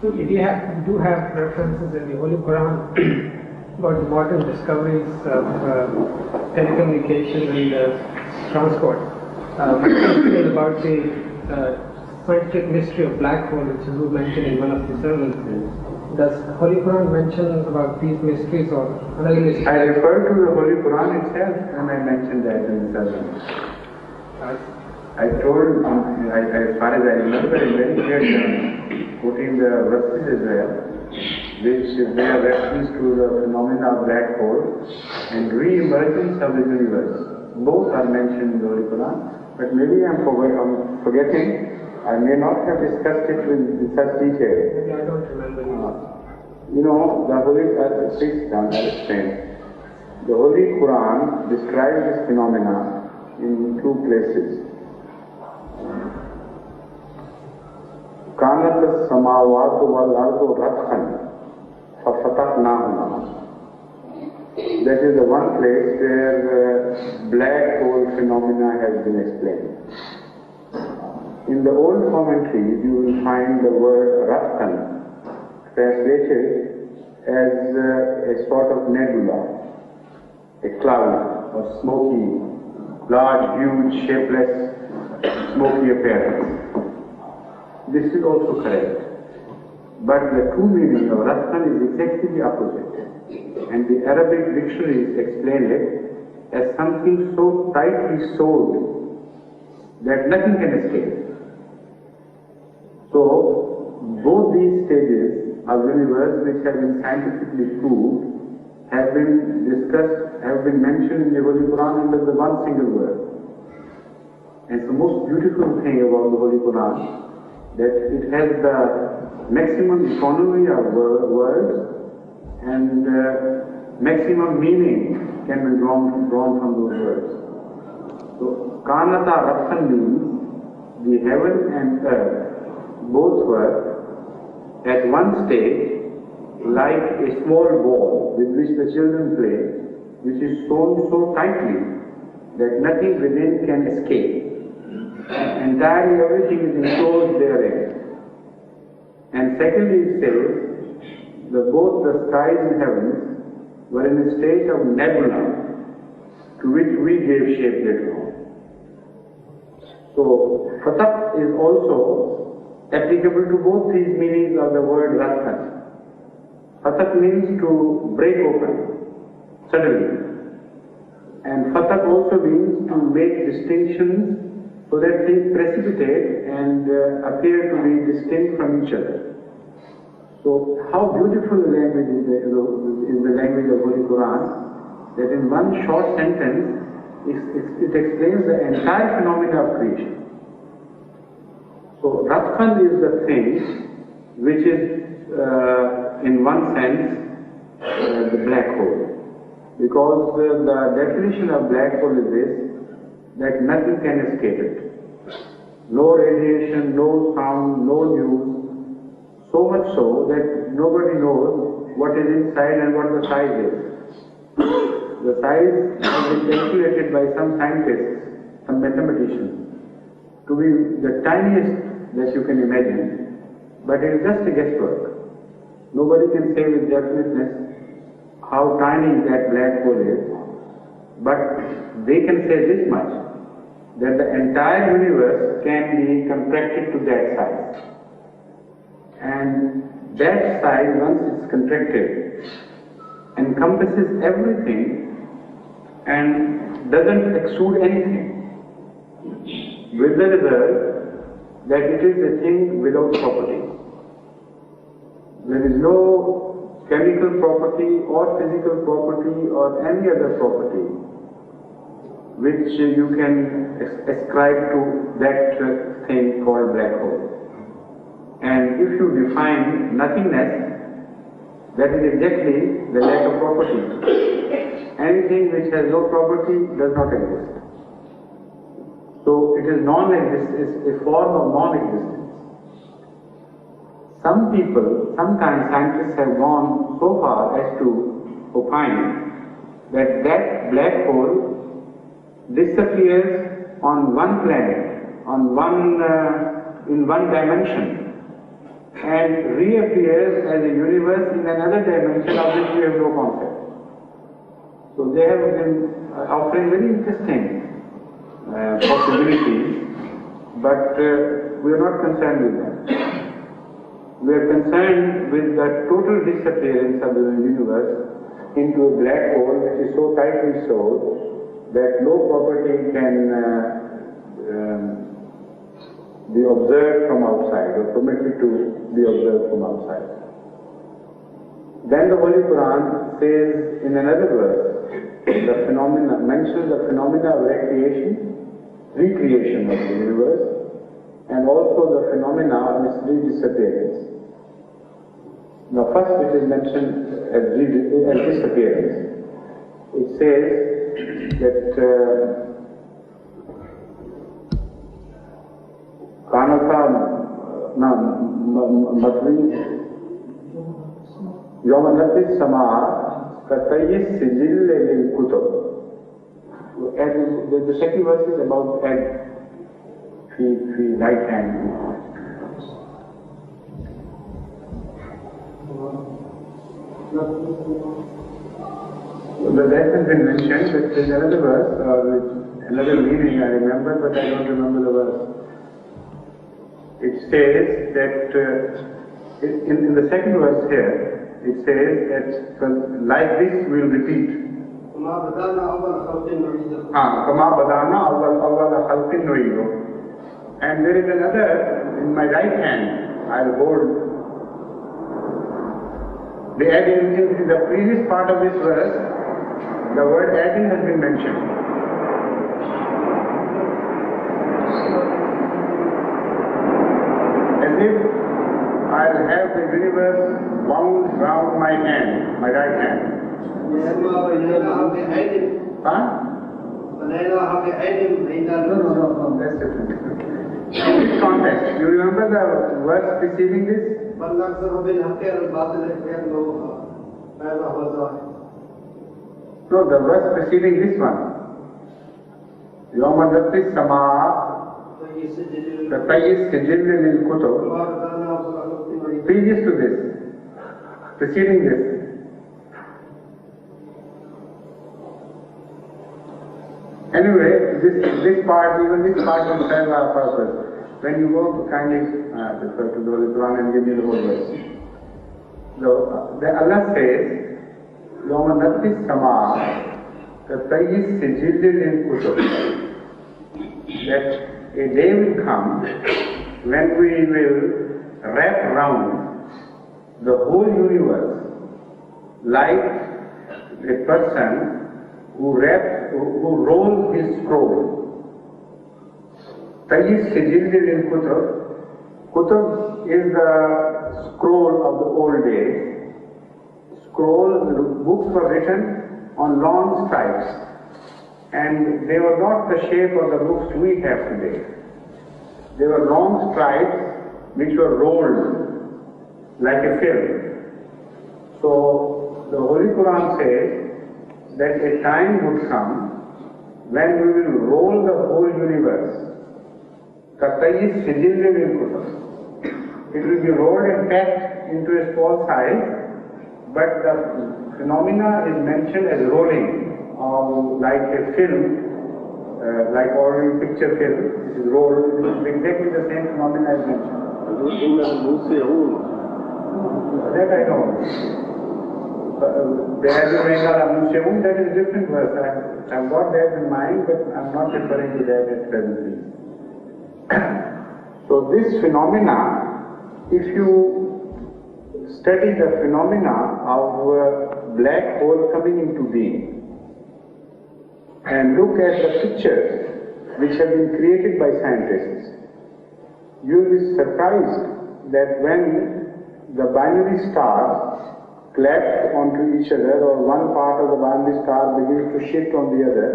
We do have references in the Holy Quran about the modern discoveries of telecommunication and transport. My question is about the scientific mystery of black hole, which is mentioned in one of the sermons. Does Holy Quran mention about these mysteries or another mystery? I refer to the Holy Quran itself when I mentioned that in the sermon. I told, as far as I remember, in very clear terms, quoting the verses as well, which bear reference to the phenomena of black hole and re-emergence of the universe. Both are mentioned in the Holy Quran, but maybe I'm forgetting. I may not have discussed it in such detail. Maybe I don't remember. You know, the Holy The Holy Quran describes this phenomena in two places. Kanat as-samawatu wal-ardu ratqan fafataqnahuma. That is the one place where black hole phenomena has been explained. In the old commentaries, you will find the word ratqan translated as a sort of nebula, a cloud or smoky, large, huge, shapeless, smoky appearance. This is also correct. But the true meaning of ratqan is exactly the opposite. And the Arabic dictionaries explain it as something so tightly sewed that nothing can escape. So, both these stages of universe which have been scientifically proved have been discussed, have been mentioned in the Holy Quran under the one single word. And the most beautiful thing about the Holy Quran that it has the maximum economy of words and maximum meaning can be drawn from those words. So, Kanata Rathan means the heaven and earth both were at one stage like a small ball with which the children play, which is sewn so tightly that nothing within can escape. Entirely everything is enclosed therein. And secondly it says that both the skies and heavens were in a state of nebula to which we gave shape later on. So, Fataq is also applicable to both these meanings of the word ratqan. Fataq means to break open, suddenly. And Fataq also means to make distinctions so that things precipitate and appear to be distinct from each other. So, how beautiful the language is the language of Holy Quran, that in one short sentence, it explains the entire phenomena of creation. So, Ratqan is the thing which is, in one sense, the black hole. Because the definition of black hole is this, that nothing can escape it. No radiation, no sound, no news, so much so that nobody knows what is inside and what the size is. The size has been calculated by some scientists, some mathematicians, to be the tiniest that you can imagine, but it is just a guesswork. Nobody can say with definiteness how tiny that black hole is, but they can say this much, that the entire universe can be contracted to that size. And that size, once it's contracted, encompasses everything and doesn't exude anything, with the result that it is a thing without property. There is no chemical property or physical property or any other property which you can ascribe to that thing called black hole. And if you define nothingness, that is exactly the lack of property. Anything which has no property does not exist. So it is a form of non-existence. Some people, sometimes scientists have gone so far as to opine that black hole disappears on one planet, in one dimension, and reappears as a universe in another dimension of which we have no concept. So they have been offering very interesting possibilities, but we are not concerned with them. We are concerned with the total disappearance of the universe into a black hole which is so tightly sewn that no property can be observed from outside or permitted to be observed from outside. Then the Holy Quran says in another verse, mentions the phenomena of recreation of the universe, and also the phenomena of its disappearance. Now first it is mentioned as disappearance. It says that Kanata Madri Yomanati Sama Katayis Sijil Lil Kutub. And the second verse is about egg, right hand. The rest has been mentioned, but there is another verse, with another meaning I remember, but I don't remember the verse. It says that, in the second verse here, it says that like this we will repeat. Kama badana awwal khalqin nu'idu. And there is another, in my right hand, I'll hold. The add-in in the previous part of this verse, the word add-in has been mentioned. As if I'll have the universe wound round my hand, my right hand. Huh? No, that's different. In this context, you remember the verse preceding this? No, the verse preceding this one. Yomadati Sama Katayis Sijil Lil Kutub. Previous to this, preceding this. Anyway, this part, even this part will serve our purpose. When you go to kindly refer to the Holy Quran and give me the whole verse. So, Allah says, Yomanati Sama Katayis Sijil Lil Kutub. That a day will come when we will wrap round the whole universe like a person who rolls his scroll. Tayyis Sijil Lil Kutub. Kutub is the scroll of the old days. Books were written on long stripes, and they were not the shape of the books we have today. They were long stripes which were rolled like a film. So the Holy Quran says that a time would come when we will roll the whole universe. Katayis Sijil Lil Kutub. It will be rolled and packed into a small size, but the phenomena is mentioned as rolling, like a film, like ordinary picture film. It is rolled. It is exactly the same phenomena as mentioned. That I know. That is a different verse. I've got that in mind, but I'm not referring to that at presently. So this phenomena, if you study the phenomena of a black hole coming into being and look at the pictures which have been created by scientists, you will be surprised that when the binary stars collapse onto each other, or one part of the binary star begins to shift on the other,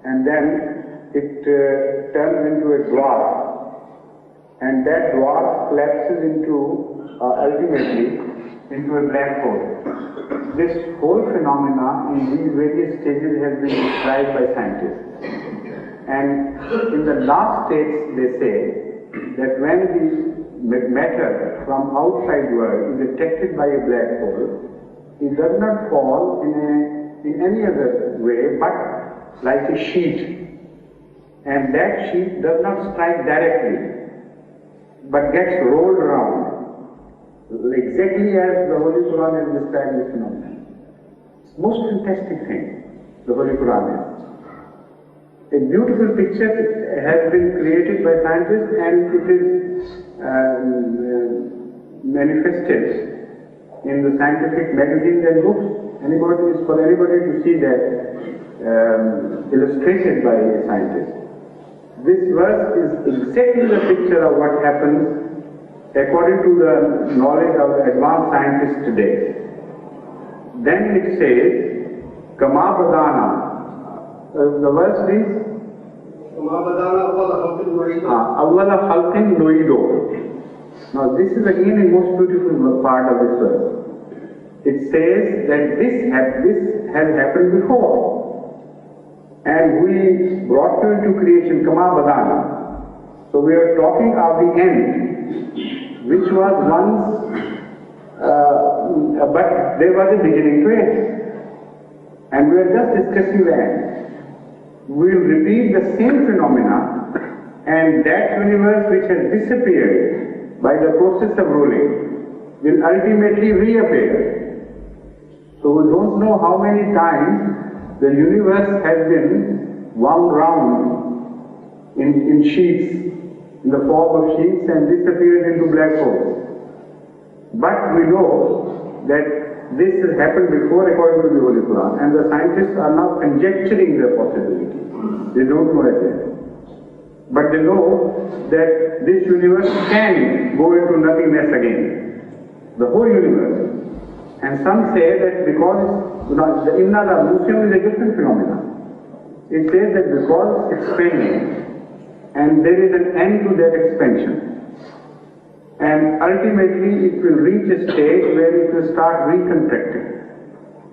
and then it turns into a dwarf, and that dwarf collapses into, ultimately, into a black hole. This whole phenomena in these various stages has been described by scientists. And in the last stage, they say that when the matter from outside world is detected by a black hole, it does not fall in any other way but like a sheet. And that sheet does not strike directly, but gets rolled around, exactly as the Holy Quran has described this phenomenon. It's most fantastic thing, the Holy Quran is. A beautiful picture has been created by scientists, and it is manifested in the scientific magazines and books. For anybody to see that illustrated by a scientist. This verse is exactly the picture of what happens according to the knowledge of the advanced scientists today. Then it says, Kama Badana. The verse is Awwala Khalqin Nu'idu. Now this is again a most beautiful part of this verse. It says that this has happened before, and we brought you into creation, Kama Badana. So we are talking of the end, which was once, but there was a beginning to it. And we are just discussing the end. We will repeat the same phenomena, and that universe which has disappeared by the process of ruling will ultimately reappear. So we don't know how many times the universe has been wound round in sheets, in the form of sheets, and disappeared into black holes. But we know that this has happened before according to the Holy Quran, and the scientists are now conjecturing their possibility. They don't know it yet. But they know that this universe can go into nothingness again. The whole universe. And some say that because the Inna la Muslim is a different phenomenon. It says that because it's expanding, and there is an end to that expansion. And ultimately it will reach a stage where it will start recontracting.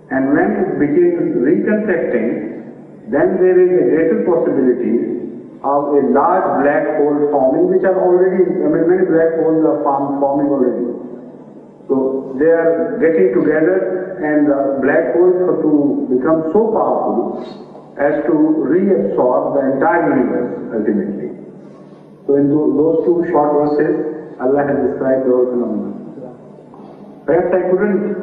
And when it begins recontracting, then there is a greater possibility of a large black hole forming, which are already, many black holes are forming already. So they are getting together, and the black holes have to become so powerful as to reabsorb the entire universe ultimately. So in those two short verses, Allah has described the whole phenomenon. Perhaps I couldn't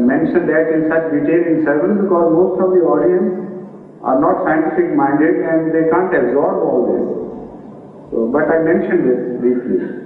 mention that in such detail in sermon because most of the audience are not scientific minded and they can't absorb all this. So, but I mentioned this briefly.